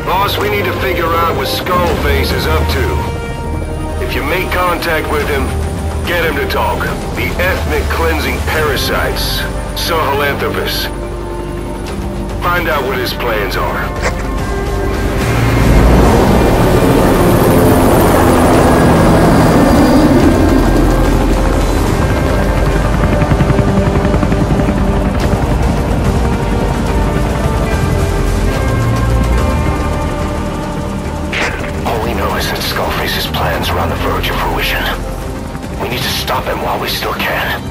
Boss, we need to figure out what Skullface is up to. If you make contact with him, get him to talk. The ethnic cleansing parasites, Sahelanthropus. Find out what his plans are. Skullface's plans are on the verge of fruition. We need to stop him while we still can.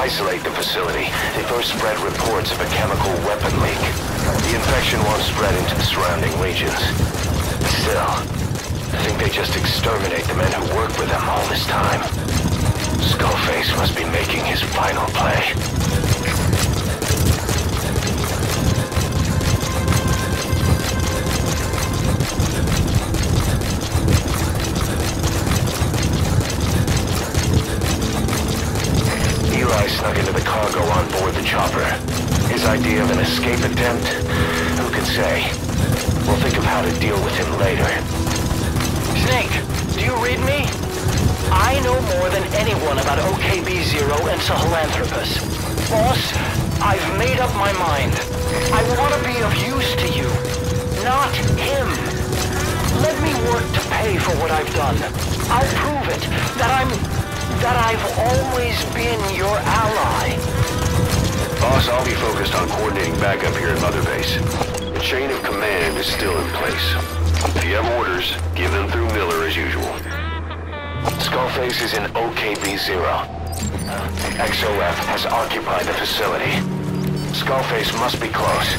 Isolate the facility. They first spread reports of a chemical weapon leak. The infection won't spread into the surrounding regions. Still, I think they just exterminate the men who worked with them all this time. Skullface must be making his final play. Snuck into the cargo on board the chopper. His idea of an escape attempt? Who can say? We'll think of how to deal with him later. Snake, do you read me? I know more than anyone about OKB-0 and Sahelanthropus. Boss, I've made up my mind. I want to be of use to you, not him. Let me work to pay for what I've done. I'll prove it, that I've always been your ally. Boss, I'll be focused on coordinating backup here at Mother Base. The chain of command is still in place. If you have orders, give them through Miller as usual. Skullface is in OKB-0. XOF has occupied the facility. Skullface must be close.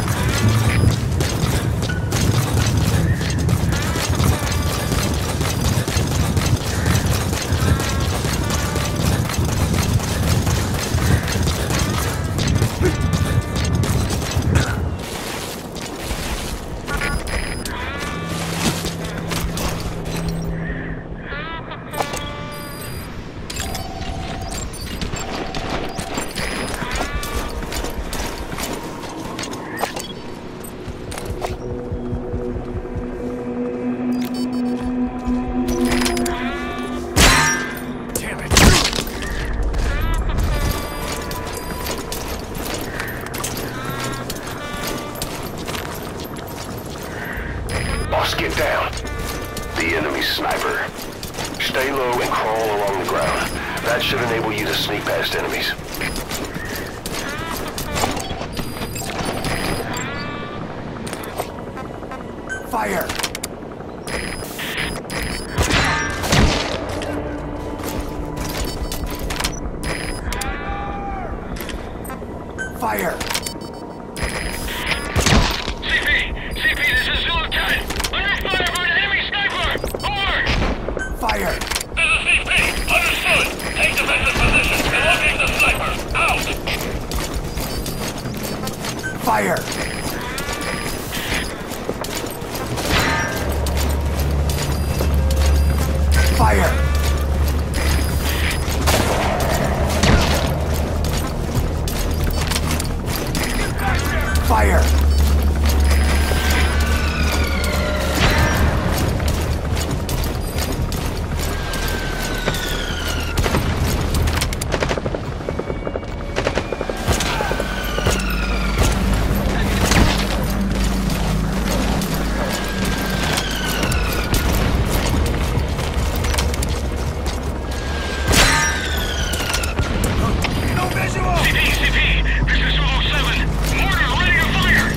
Get down. The enemy sniper. Stay low and crawl along the ground. That should enable you to sneak past enemies. Fire! Fire! Fire! This is CP. Understood. Take defensive position and locate the sniper. Out! Fire! Fire! Fire! CP, this is Zulu 7. Mortar ready to fire!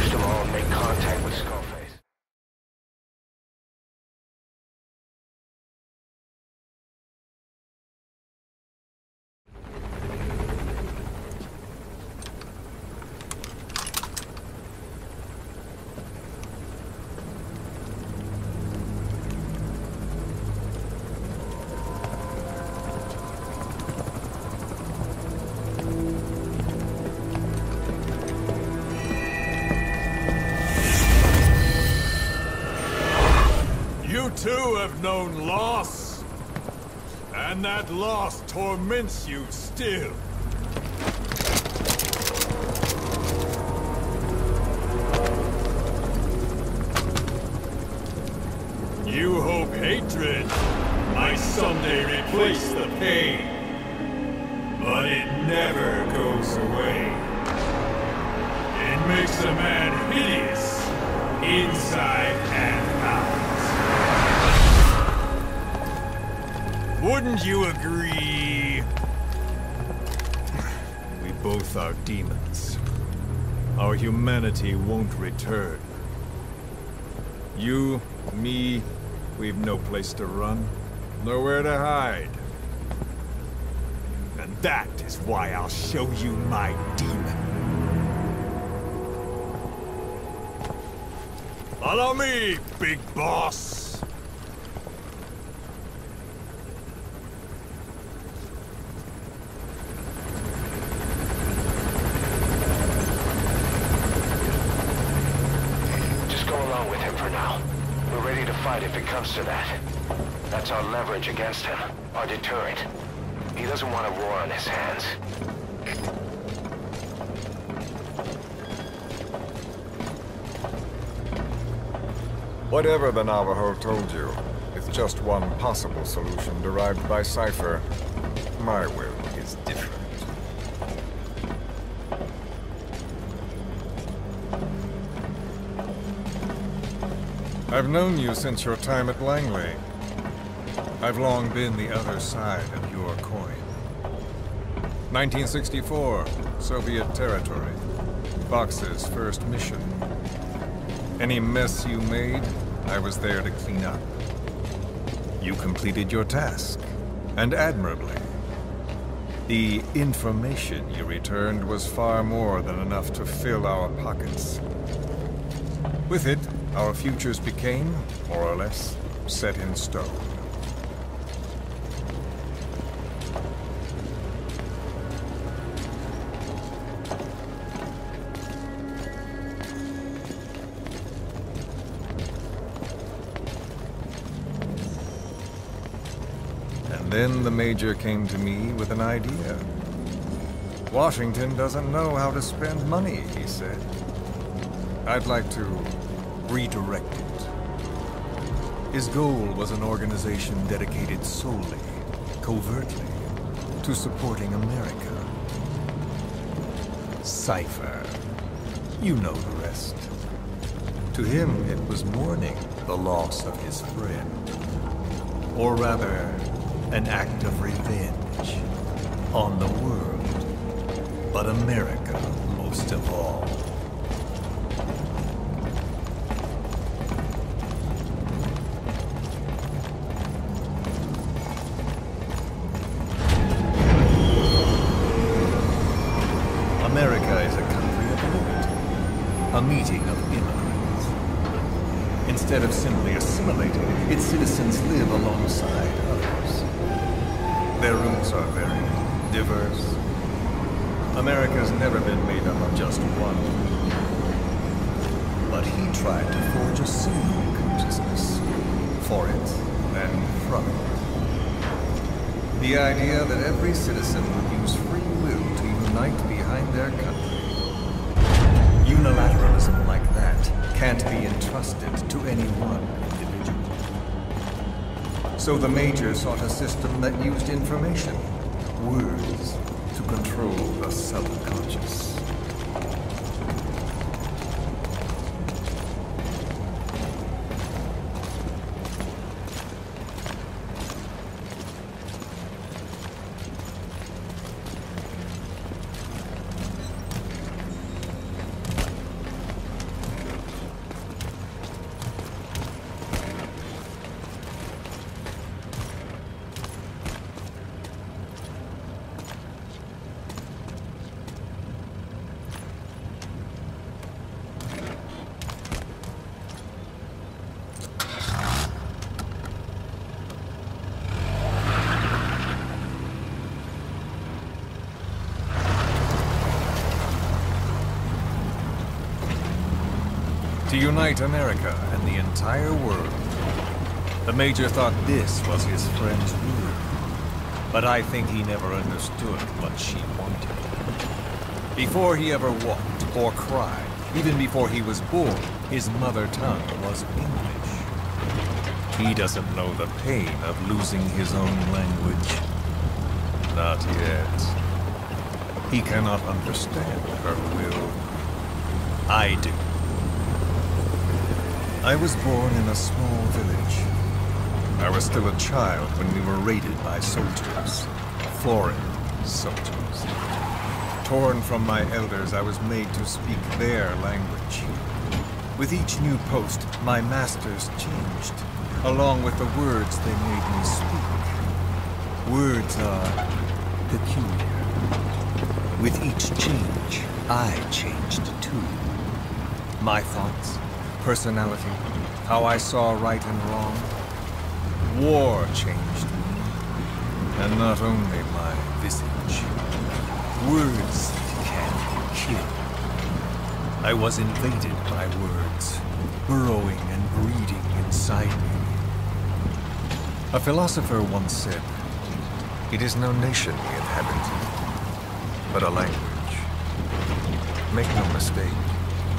First of all, make contact with Skullface. You too have known loss, and that loss torments you still. You hope hatred might someday replace the pain, but it never goes away. It makes a man hideous, inside and out. Wouldn't you agree? We both are demons. Our humanity won't return. You, me, we've no place to run, nowhere to hide. And that is why I'll show you my demon. Follow me, big boss! If it comes to that. That's our leverage against him, our deterrent. He doesn't want a war on his hands. Whatever the Navajo told you, it's just one possible solution derived by Cypher. My will is different. I've known you since your time at Langley. I've long been the other side of your coin. 1964, Soviet territory. Fox's first mission. Any mess you made, I was there to clean up. You completed your task, and admirably. The information you returned was far more than enough to fill our pockets. With it, our futures became, more or less, set in stone. And then the Major came to me with an idea. Washington doesn't know how to spend money, he said. I'd like to redirect it. His goal was an organization dedicated solely, covertly, to supporting America. Cypher. You know the rest. To him, it was mourning the loss of his friend. Or rather, an act of revenge on the world, but America most of all. America is a country of liberty, a meeting of immigrants. Instead of simply assimilating, its citizens live alongside others. Their roots are varied, diverse. America's never been made up of just one. But he tried to forge a single consciousness, for it and from it. The idea that every citizen would use free will to unite behind their country. Unilateralism like that can't be entrusted to any one individual. So the Major sought a system that used information, words, to control the subconscious. To unite America and the entire world. The Major thought this was his friend's rule. But I think he never understood what she wanted. Before he ever walked or cried, even before he was born, his mother tongue was English. He doesn't know the pain of losing his own language. Not yet. He cannot understand her will. I do. I was born in a small village. I was still a child when we were raided by soldiers. Foreign soldiers. Torn from my elders, I was made to speak their language. With each new post, my masters changed, along with the words they made me speak. Words are peculiar. With each change, I changed too. My thoughts, personality, how I saw right and wrong. War changed me, and not only my visage. Words can kill. I was invaded by words, burrowing and breeding inside me. A philosopher once said, "It is no nation we inhabit, but a language." Make no mistake,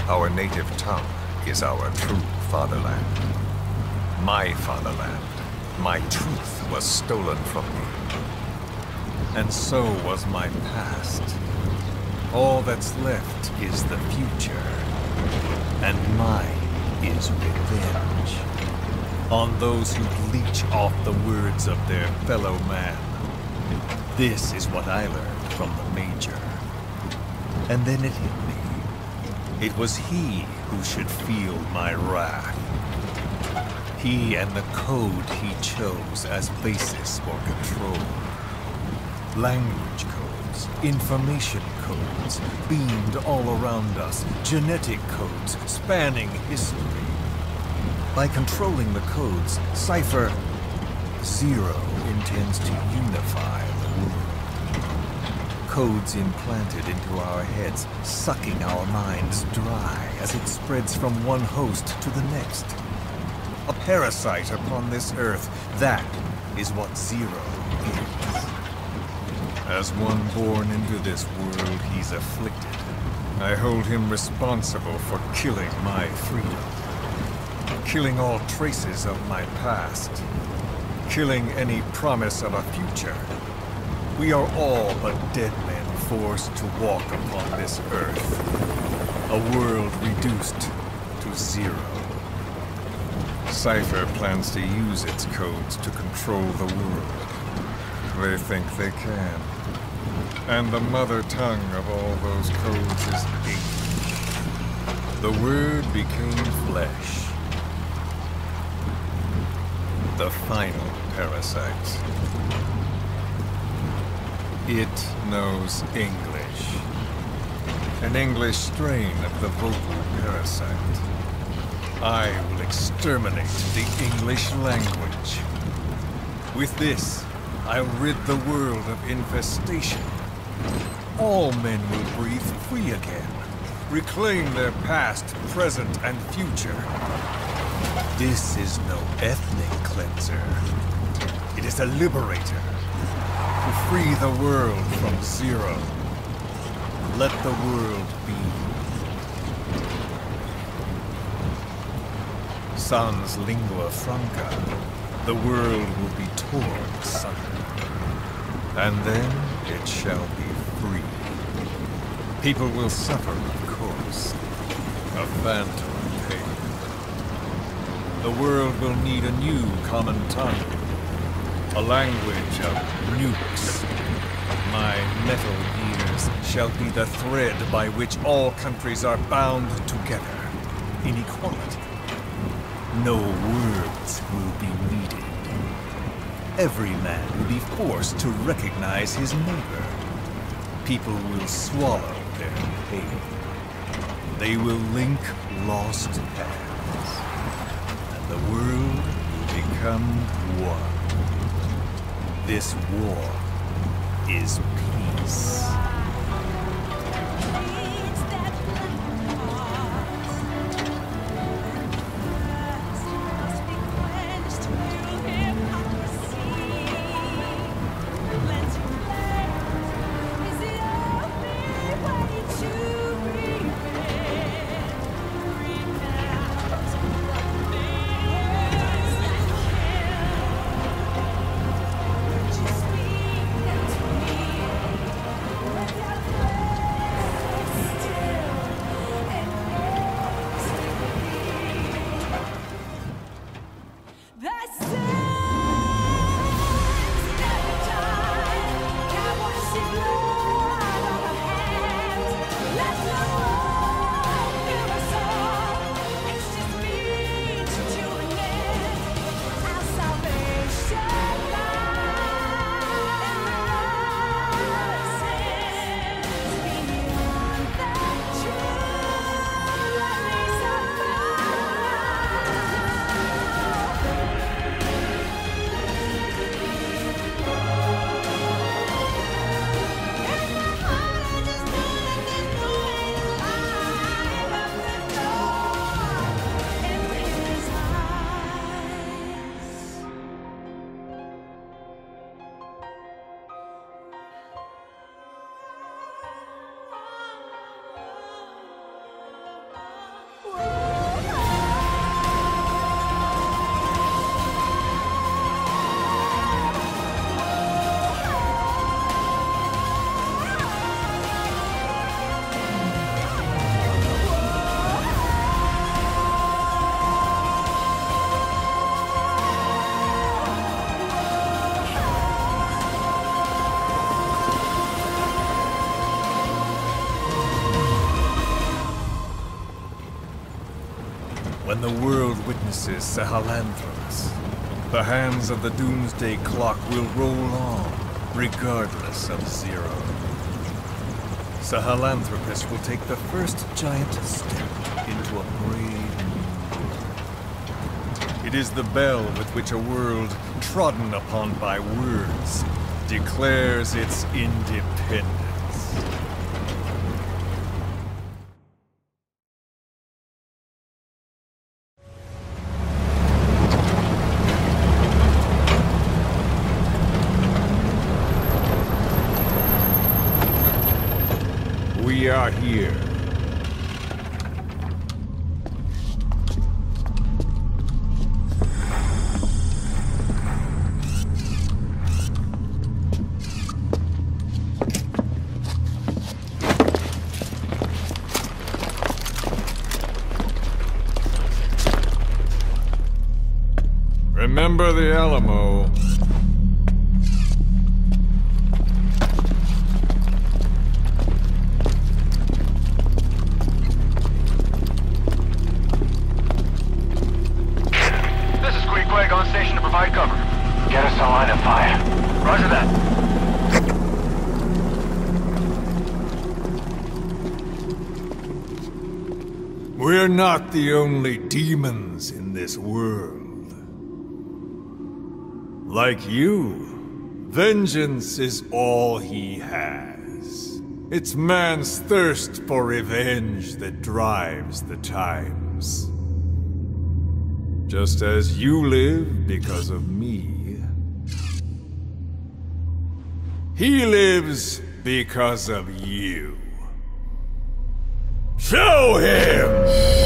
our native tongue is our true fatherland. My fatherland. My truth was stolen from me. And so was my past. All that's left is the future. And mine is revenge. On those who leech off the words of their fellow man. This is what I learned from the Major. And then it hit me. It was he who should feel my wrath. He and the code he chose as basis for control. Language codes, information codes, beamed all around us, genetic codes spanning history. By controlling the codes, Cypher Zero intends to unify the world. Codes implanted into our heads, sucking our minds dry as it spreads from one host to the next. A parasite upon this earth, that is what Zero is. As one born into this world, he's afflicted. I hold him responsible for killing my freedom. Killing all traces of my past. Killing any promise of a future. We are all but dead men forced to walk upon this earth. A world reduced to zero. Cypher plans to use its codes to control the world. They think they can. And the mother tongue of all those codes is English. The word became flesh. The final parasite. It knows English. An English strain of the vocal parasite. I will exterminate the English language. With this, I'll rid the world of infestation. All men will breathe free again, reclaim their past, present, and future. This is no ethnic cleanser. It is a liberator. To free the world from Zero. Let the world be. Sans lingua franca, the world will be torn asunder. And then it shall be free. People will suffer, of course. A phantom pain. The world will need a new common tongue. A language of nukes. My metal gears shall be the thread by which all countries are bound together. In equality. No words will be needed. Every man will be forced to recognize his neighbor. People will swallow their pain. They will link lost paths. And the world will become one. This war is peace. When the world witnesses Sahelanthropus, the hands of the doomsday clock will roll on, regardless of Zero. Sahelanthropus will take the first giant step into a brave new world. It is the bell with which a world trodden upon by words declares its independence. We are here. Remember the Alamo. On station to provide cover. Get us a line of fire. Roger that. We're not the only demons in this world. Like you, vengeance is all he has. It's man's thirst for revenge that drives the times. Just as you live because of me, he lives because of you. Show him!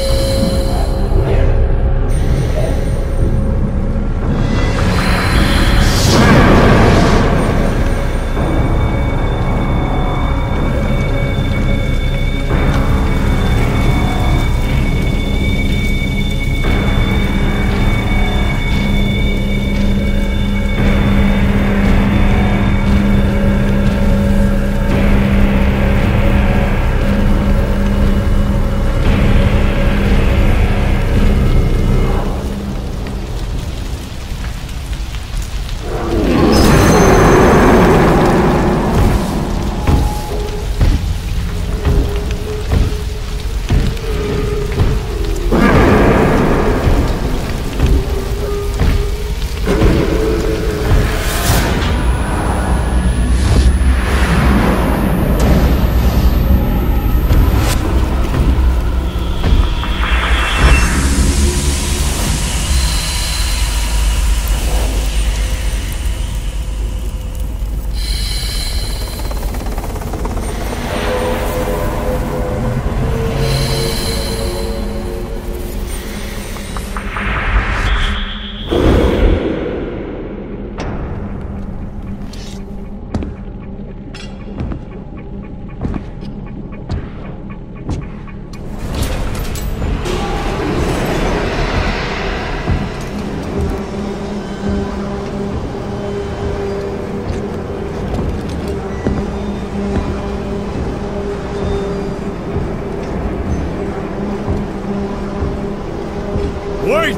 Wait!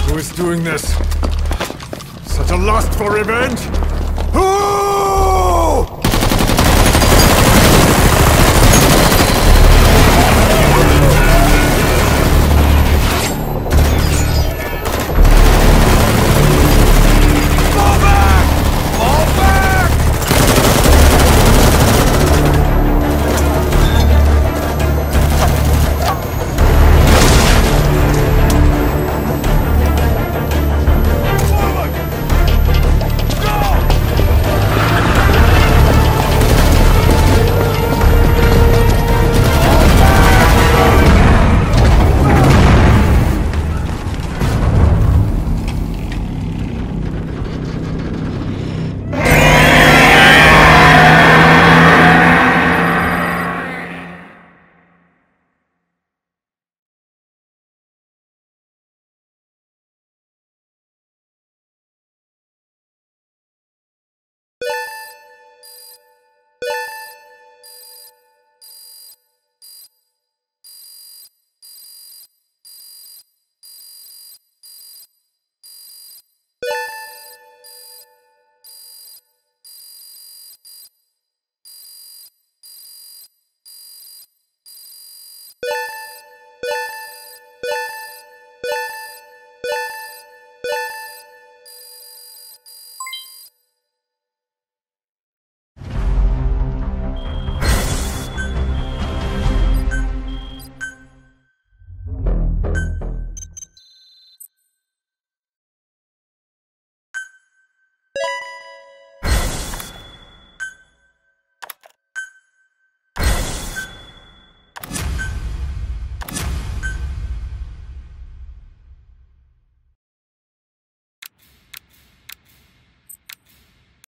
Who is doing this? Such a lust for revenge?